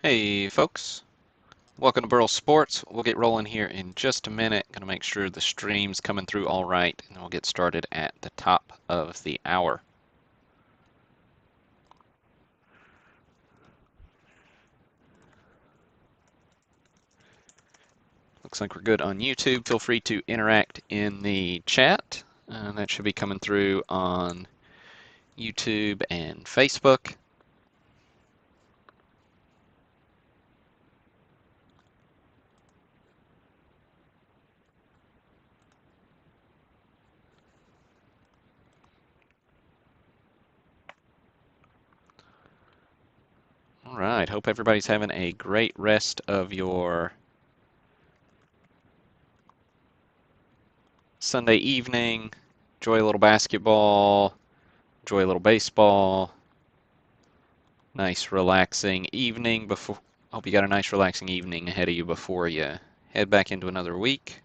Hey folks, welcome to Burl Sports. We'll get rolling here in just a minute. Gonna make sure the stream's coming through all right, and then we'll get started at the top of the hour. Looks like we're good on YouTube. Feel free to interact in the chat. That should be coming through on YouTube and Facebook. All right, hope everybody's having a great rest of your Sunday evening. Enjoy a little basketball, enjoy a little baseball. Nice relaxing evening before. Hope you got a nice relaxing evening ahead of you before you head back into another week.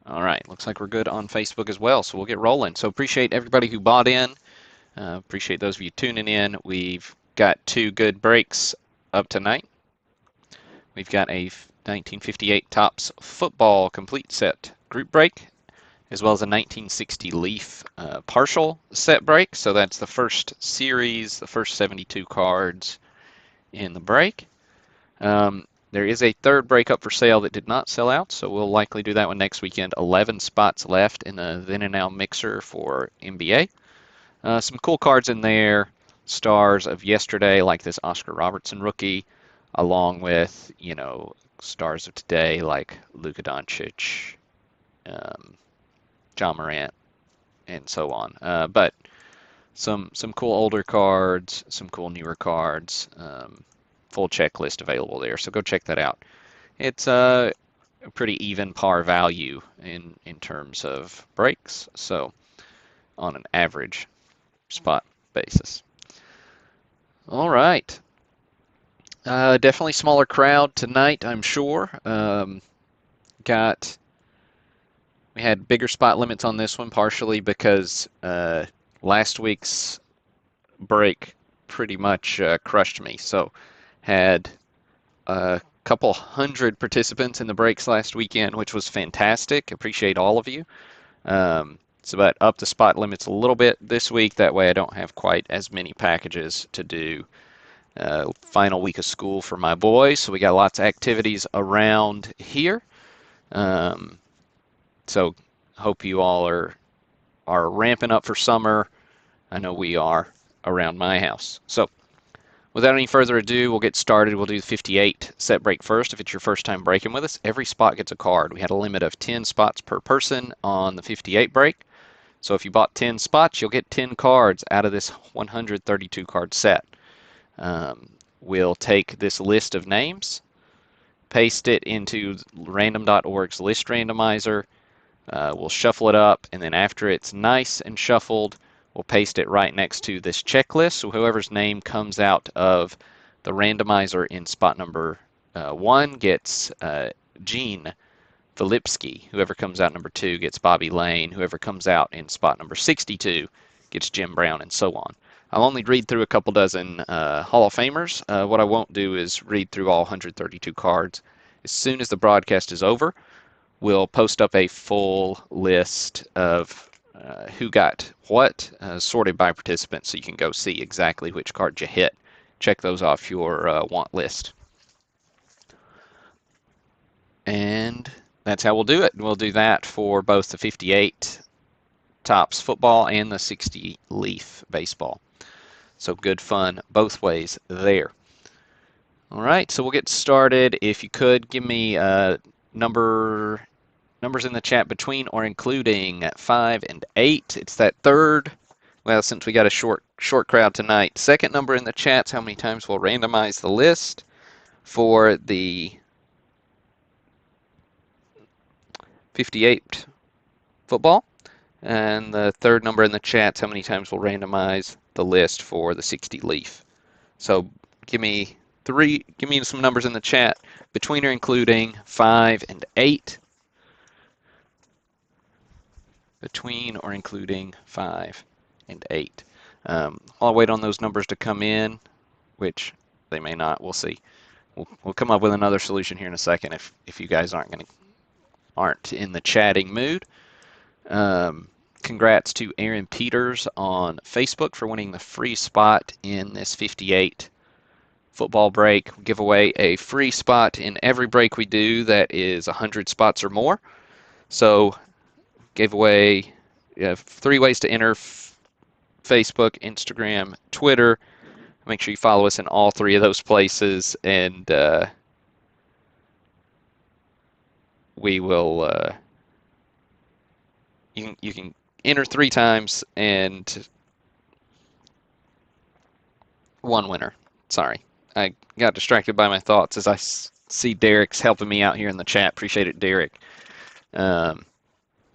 All right, looks like we're good on Facebook as well, so we'll get rolling. So appreciate everybody who bought in. Appreciate those of you tuning in. We've got two good breaks up tonight. We've got a 1958 Topps football complete set group break, as well as a 1960 Leaf partial set break. So that's the first series, the first 72 cards in the break. There is a third break up for sale that did not sell out, so we'll likely do that one next weekend. 11 spots left in the then and now mixer for NBA. Some cool cards in there. Stars of yesterday, like this Oscar Robertson rookie, along with, stars of today, like Luka Doncic, John Morant, and so on. But some cool older cards, some cool newer cards. Full checklist available there, so go check that out. It's a pretty even par value in terms of breaks, so on an average spot basis. All right. Definitely smaller crowd tonight, I'm sure. We had bigger spot limits on this one, partially because last week's break pretty much crushed me. So had a couple hundred participants in the breaks last weekend, which was fantastic. Appreciate all of you. So but up the spot limits a little bit this week. That way I don't have quite as many packages to do. Final week of school for my boys, so we got lots of activities around here. So hope you all are ramping up for summer. I know we are around my house. So without any further ado, we'll get started. We'll do the 58 set break first. If it's your first time breaking with us, every spot gets a card. We had a limit of 10 spots per person on the 58 break. So if you bought 10 spots, you'll get 10 cards out of this 132 card set. We'll take this list of names, paste it into random.org's list randomizer. We'll shuffle it up, and then after it's nice and shuffled, we'll paste it right next to this checklist. So whoever's name comes out of the randomizer in spot number 1 gets Gene Filipski. Whoever comes out number 2 gets Bobby Lane. Whoever comes out in spot number 62 gets Jim Brown, and so on. I'll only read through a couple dozen Hall of Famers. What I won't do is read through all 132 cards. As soon as the broadcast is over, we'll post up a full list of who got what, sorted by participant, so you can go see exactly which card you hit. Check those off your want list. And that's how we'll do it. We'll do that for both the 58 Topps football and the 60 Leaf baseball. So good fun both ways there. All right, so we'll get started. If you could give me numbers in the chat between or including 5 and 8. It's that third. Well, since we got a short crowd tonight, second number in the chat's how many times we'll randomize the list for the 58 football, and the third number in the chat's how many times we'll randomize the list for the 60 Leaf. So give me some numbers in the chat between or including 5 and 8. between or including 5 and 8. I'll wait on those numbers to come in, which they may not. We'll see. We'll come up with another solution here in a second if you guys aren't in the chatting mood. Congrats to Aaron Peters on Facebook for winning the free spot in this 58 football break. We give away a free spot in every break we do that is 100 spots or more. So gave away 3 ways to enter: Facebook, Instagram, Twitter. Make sure you follow us in all 3 of those places, and we will. You can enter 3 times and 1 winner. Sorry, I got distracted by my thoughts as I see Derek's helping me out here in the chat. Appreciate it, Derek.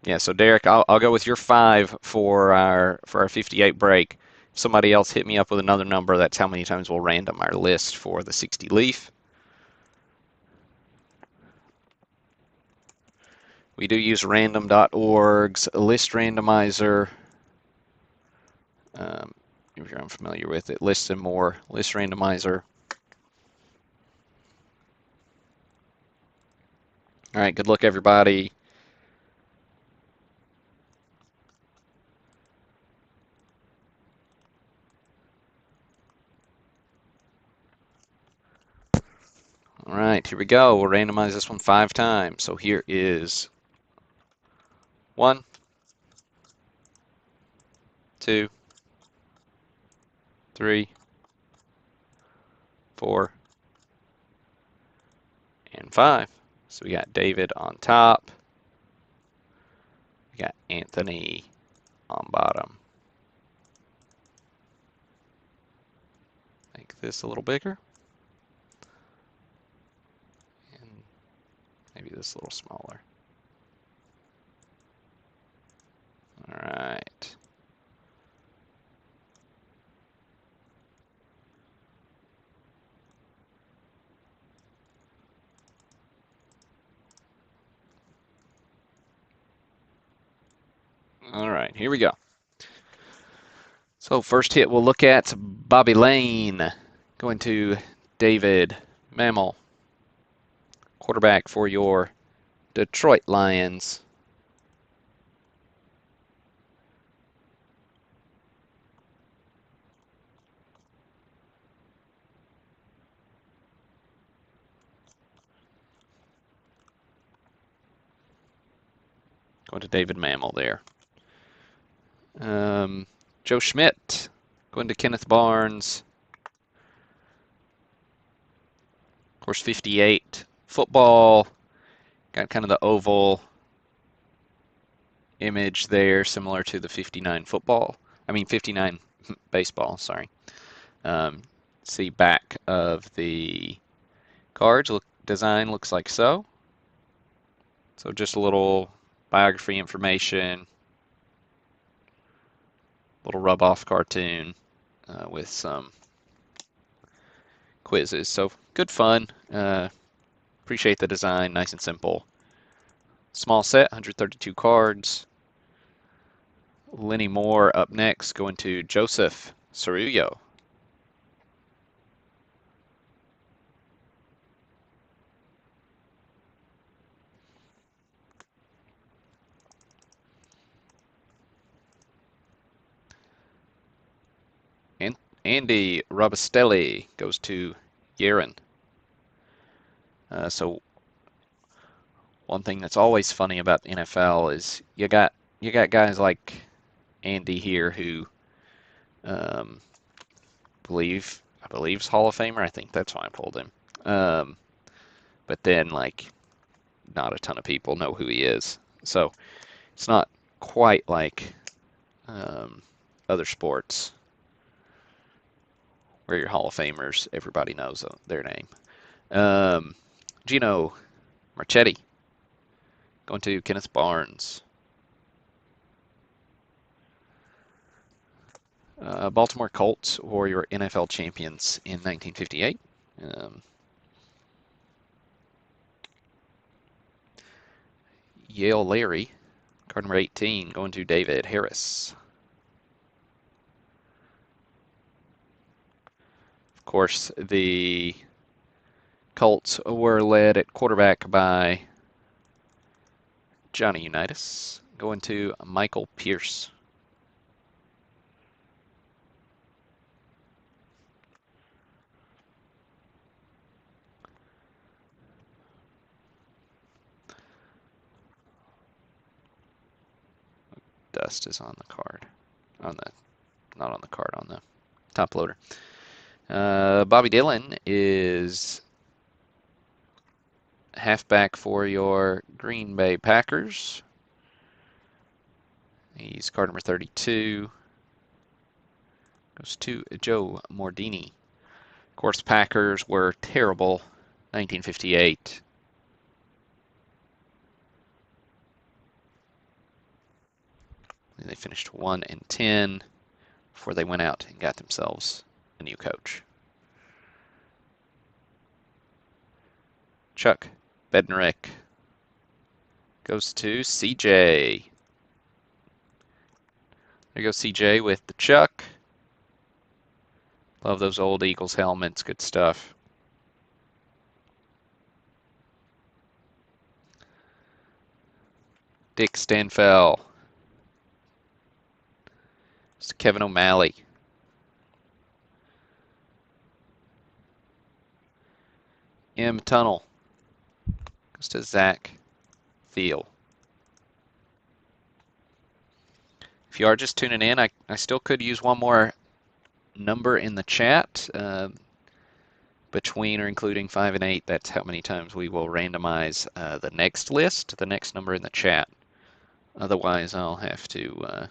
Yeah, so Derek, I'll go with your 5 for our 58 break. If somebody else hit me up with another number, that's how many times we'll random our list for the 60 leaf. We do use random.org's list randomizer. If you're unfamiliar with it, lists and more, list randomizer. All right, good luck, everybody. All right, here we go. We'll randomize this one 5 times. So here is 1, 2, 3, 4, and 5. So we got David on top. We got Anthony on bottom. Make this a little bigger. And maybe this a little smaller. All right. All right, here we go. So first hit we'll look at Bobby Lane going to David Mammal, quarterback for your Detroit Lions. Going to David Mammal there. Joe Schmidt going to Kenneth Barnes. Of course, 58 football. Got kind of the oval image there, similar to the 59 football. I mean, 59 baseball, sorry. See back of the cards. Design looks like so. So just a little biography information. Little rub-off cartoon with some quizzes. So good fun. Appreciate the design, nice and simple. Small set, 132 cards. Lenny Moore up next, going to Joseph Cerullo. And Andy Robustelli goes to Yaren. So one thing that's always funny about the NFL is you got guys like Andy here who I believe is Hall of Famer. I think that's why I pulled him. But then like not a ton of people know who he is. So it's not quite like other sports where your Hall of Famers, everybody knows their name. Gino Marchetti going to Kenneth Barnes. Baltimore Colts were your NFL champions in 1958. Yale Larry Card number 18 going to David Harris. Of course, the Colts were led at quarterback by Johnny Unitas. Going to Michael Pierce. Dust is on the card. Not on the card, on the top loader. Bobby Dillon is halfback for your Green Bay Packers. He's card number 32. Goes to Joe Mordini. Of course, Packers were terrible, 1958. They finished 1-10 before they went out and got themselves a new coach. Chuck Bednarik goes to CJ. There goes CJ with the Chuck. Love those old Eagles helmets, good stuff. Dick Stanfell. It's Kevin O'Malley. M. Tunnel. Goes to Zach Thiel. If you are just tuning in, I still could use one more number in the chat. Between or including 5 and 8, that's how many times we will randomize the next list, the next number in the chat. Otherwise, I'll have to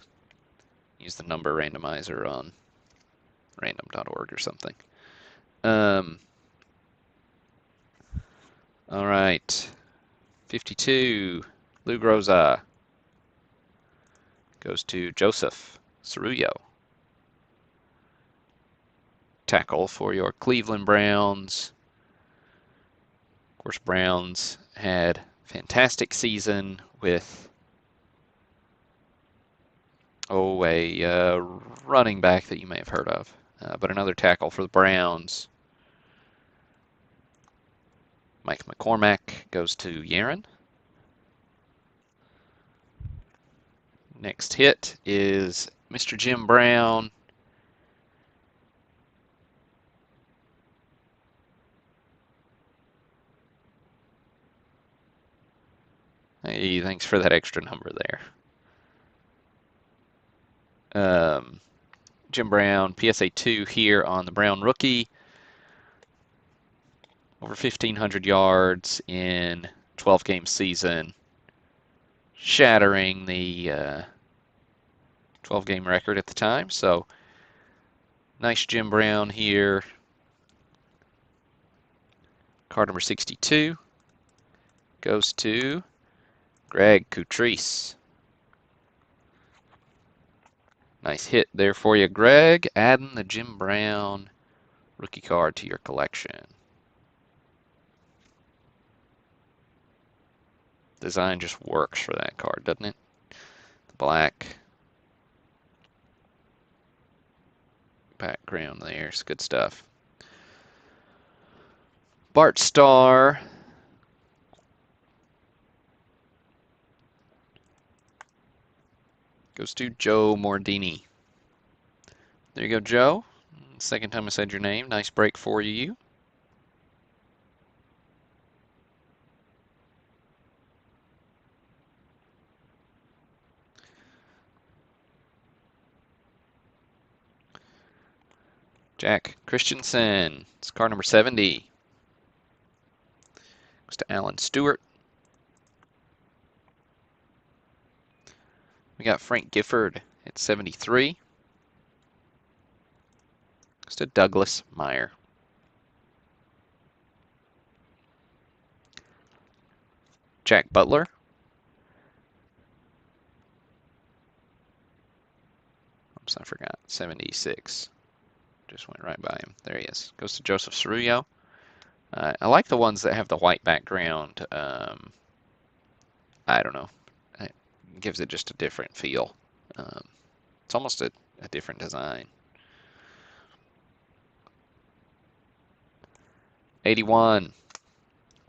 use the number randomizer on random.org or something. All right, 52, Lou Groza goes to Joseph Cerullo. Tackle for your Cleveland Browns. Of course, Browns had a fantastic season with a running back that you may have heard of, but another tackle for the Browns. Mike McCormack goes to Yaron. Next hit is Mr. Jim Brown. Hey, thanks for that extra number there. Jim Brown, PSA 2 here on the Brown rookie. Over 1,500 yards in 12-game season, shattering the 12-game record at the time. So, nice Jim Brown here. Card number 62 goes to Greg Cutrice. Nice hit there for you, Greg. Adding the Jim Brown rookie card to your collection. Design just works for that card, doesn't it? The black background there. It's good stuff. Bart Starr. Goes to Joe Mordini. There you go, Joe. Second time I said your name. Nice break for you. Jack Christensen. It's card number 70. Goes to Alan Stewart. We got Frank Gifford at 73. Goes to Douglas Meyer. Jack Butler. Oops, I forgot. 76. Just went right by him. There he is. Goes to Joseph Cerullo. I like the ones that have the white background. I don't know. gives it just a different feel. It's almost a different design. 81,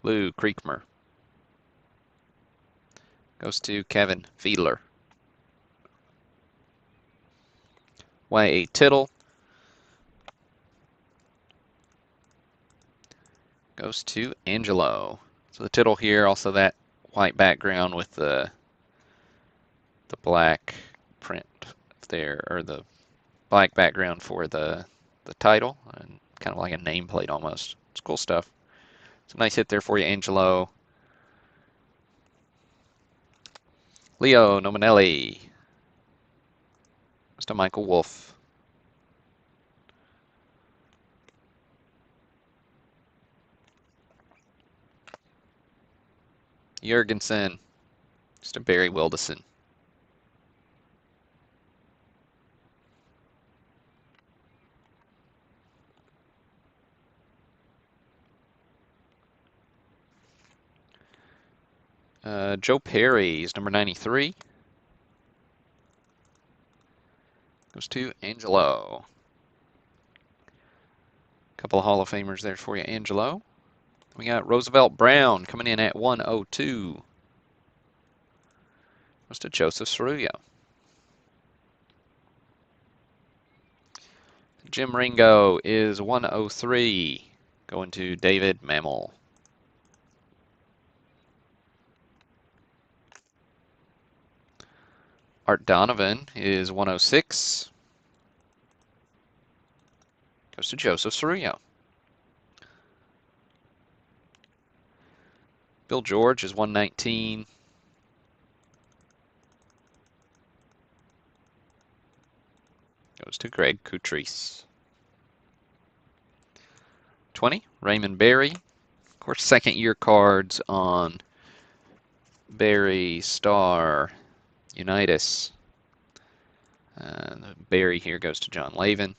Lou Creekmer. Goes to Kevin Fiedler. Y.A. Tittle. Goes to Angelo. So the Tittle here, also that white background with the black print there, or the black background for the title, and kind of like a nameplate almost. It's cool stuff. It's a nice hit there for you, Angelo. Leo Nominelli. Mr. Michael Wolf. Jurgensen. Mr. Barry Wildison. Joe Perry is number 93. Goes to Angelo. Couple of Hall of Famers there for you, Angelo. We got Roosevelt Brown coming in at 102. Goes to Joseph Cerullo. Jim Ringo is 103. Going to David Mammal. Art Donovan is 106. Goes to Joseph Cerullo. Bill George is 119. Goes to Greg Cutrice. 20, Raymond Berry. Of course, second year cards on Berry, Starr, Unitas. Berry here goes to John Lavin.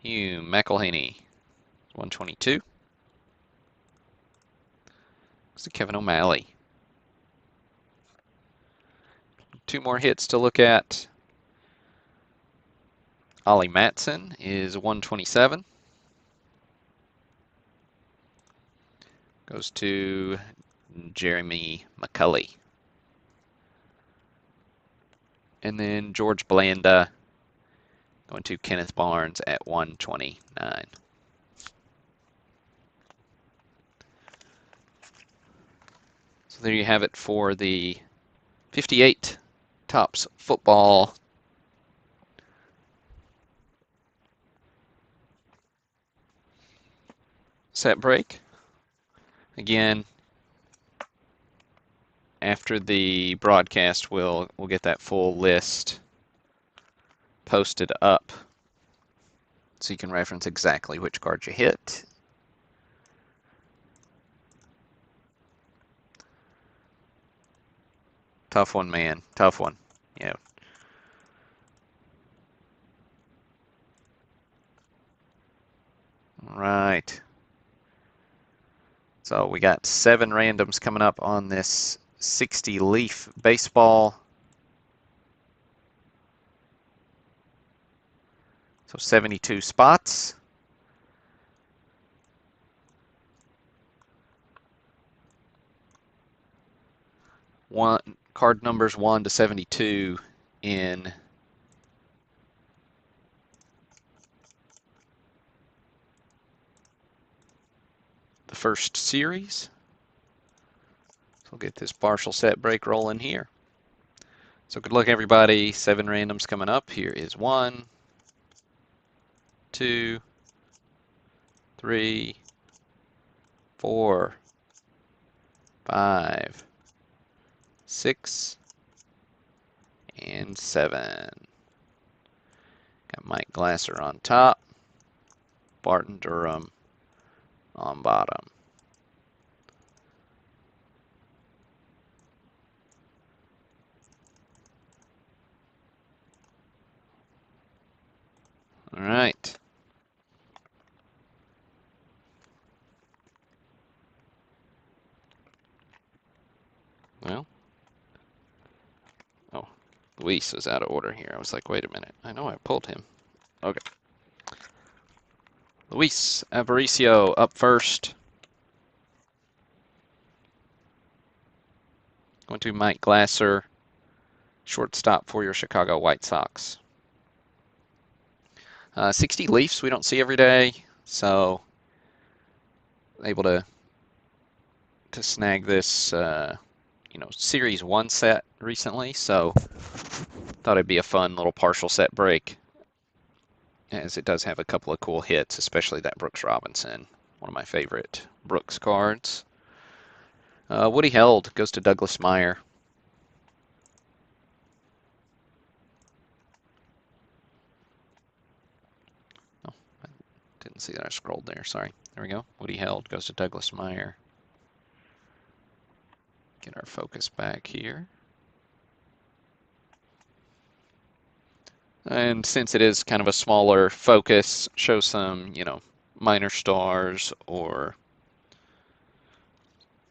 Hugh McElhaney, 122. Goes to Kevin O'Malley. Two more hits to look at. Ollie Matson is 127. Goes to Jeremy McCulley. And then George Blanda going to Kenneth Barnes at 129. So there you have it for the 58 Topps Football set break. Again, after the broadcast, we'll get that full list posted up so you can reference exactly which card you hit. Tough one, man. Tough one. Yeah. All right. So we got 7 randoms coming up on this 60 Leaf baseball. So 72 spots. Card numbers 1 to 72 in the first series. So we'll get this partial set break rolling here. So good luck, everybody. 7 randoms coming up. Here is 1, 2, 3, 4, 5, 6, and 7. Got Mike Glasser on top, Barton Durham on bottom. All right. Well, oh, Luis is out of order here. I was like, wait a minute. I know I pulled him. Okay. Luis Aparicio up first. Going to Mike Glasser, shortstop for your Chicago White Sox. 60 Leafs we don't see every day, so able to snag this, Series 1 set recently, so thought it'd be a fun little partial set break, as it does have a couple of cool hits, especially that Brooks Robinson, one of my favorite Brooks cards. Woody Held goes to Douglas Meyer. Oh, I didn't see that I scrolled there, sorry. There we go. Woody Held goes to Douglas Meyer. Get our focus back here. And since it is kind of a smaller focus, show some, minor stars or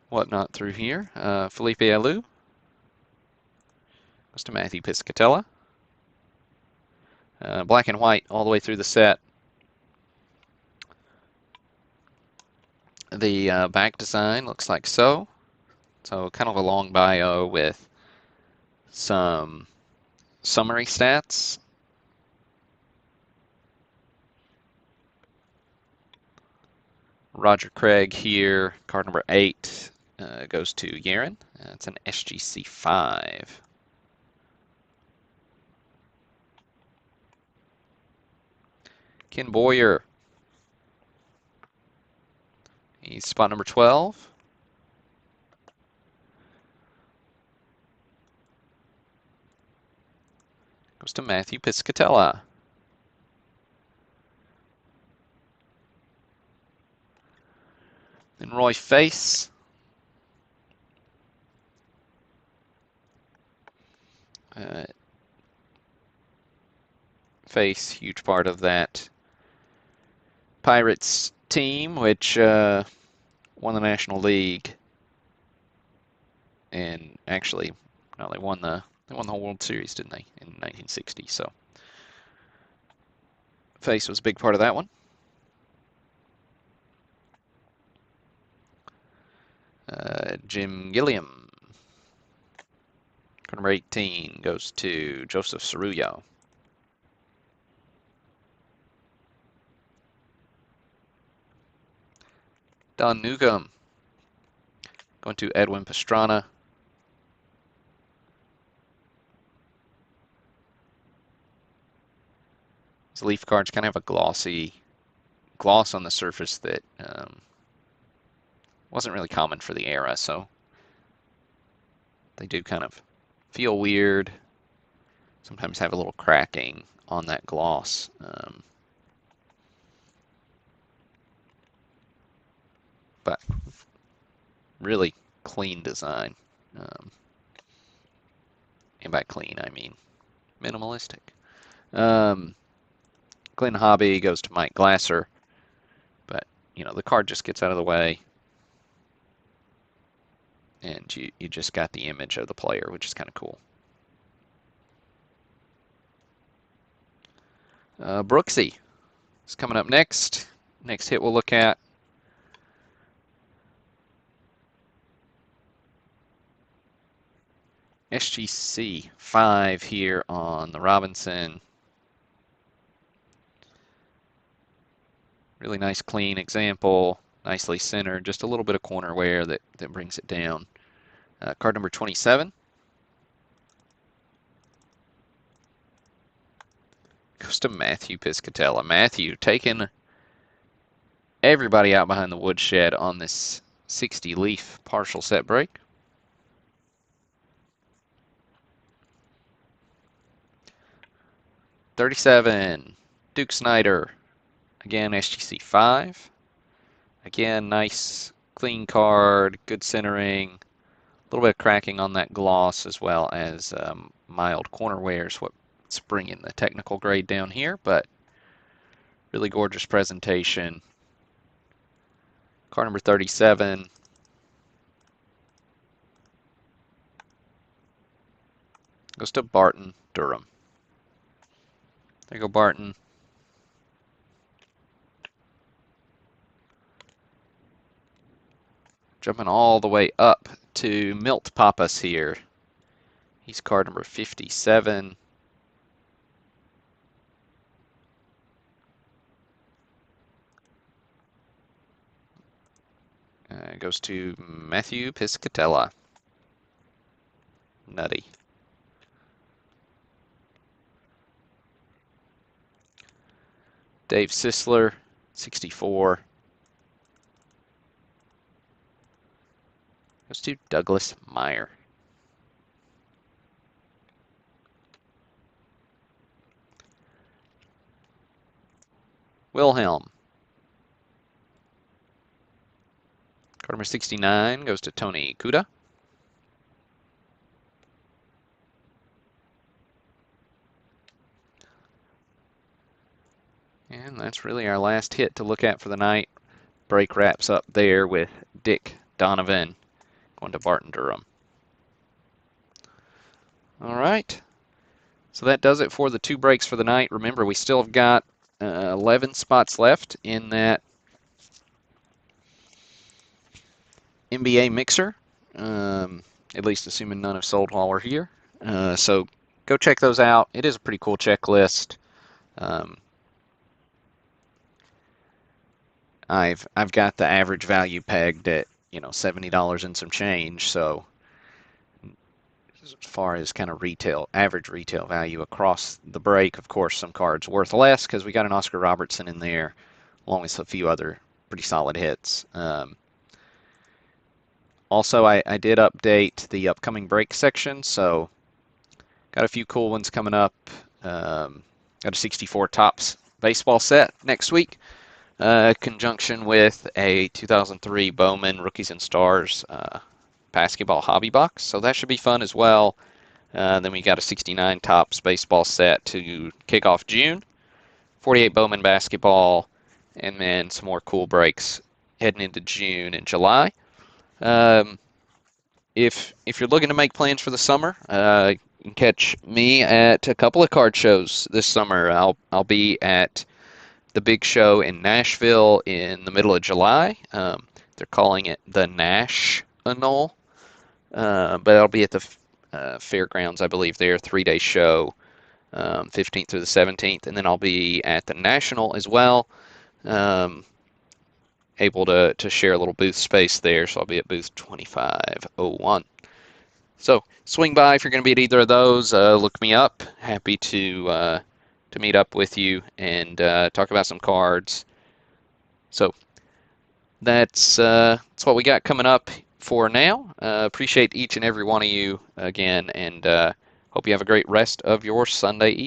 whatnot through here. Felipe Alou goes to Matthew Piscatella. Black and white all the way through the set. The back design looks like so. So kind of a long bio with some summary stats. Roger Craig here, card number 8, goes to Yaron. It's an SGC 5. Ken Boyer. He's spot number 12. Goes to Matthew Piscatella. Then Roy Face. Face, huge part of that Pirates team, which won the National League, and actually, no, they won the whole World Series, didn't they, in 1960? So, Face was a big part of that one. Jim Gilliam, number 18, goes to Joseph Cerullo. Don Newcomb, going to Edwin Pastrana. These Leaf cards kind of have a gloss on the surface that wasn't really common for the era, so they do kind of feel weird. Sometimes have a little cracking on that gloss. But really clean design. And by clean, I mean minimalistic. Glenn Hobby goes to Mike Glasser, but the card just gets out of the way, and you just got the image of the player, which is kind of cool. Brooksy is coming up next. Next hit we'll look at. SGC 5 here on the Robinson. Really nice clean example, nicely centered, just a little bit of corner wear that brings it down. Card number 27 goes to Matthew Piscatella. Matthew taking everybody out behind the woodshed on this 60 Leaf partial set break. '37, Duke Snider. Again, SGC 5. Again, nice clean card, good centering, a little bit of cracking on that gloss, as well as mild corner wear is what's bringing the technical grade down here, but really gorgeous presentation. Card number 37. Goes to Barton Durham. There you go, Barton. Jumping all the way up to Milt Pappas here. He's card number 57. Goes to Matthew Piscatella. Nutty. Dave Sisler, 64. Goes to Douglas Meyer. Wilhelm. Card number 69 goes to Tony Kuda. And that's really our last hit to look at for the night. Break wraps up there with Dick Donovan going to Barton Durham. All right. So that does it for the 2 breaks for the night. Remember, we still have got 11 spots left in that NBA mixer, at least assuming none have sold while we're here. So go check those out. It is a pretty cool checklist. I've got the average value pegged at $70 and some change. So as far as kind of average retail value across the break, of course, some cards worth less because we got an Oscar Robertson in there, along with a few other pretty solid hits. Also, I did update the upcoming break section, so got a few cool ones coming up. Got a 64 Topps baseball set next week. Conjunction with a 2003 Bowman Rookies and Stars basketball hobby box, so that should be fun as well. Then we got a 69 Topps baseball set to kick off June, 48 Bowman basketball, and then some more cool breaks heading into June and July. If you're looking to make plans for the summer, you can catch me at a couple of card shows this summer. I'll be at the big show in Nashville in the middle of July. They're calling it the National, but I'll be at the fairgrounds, I believe. There, 3-day show, 15th through the 17th, and then I'll be at the National as well. Able to share a little booth space there, so I'll be at booth 2501. So swing by if you're going to be at either of those. Look me up. Happy to meet up with you and talk about some cards. So that's what we got coming up for now. Appreciate each and every one of you again, and hope you have a great rest of your Sunday evening.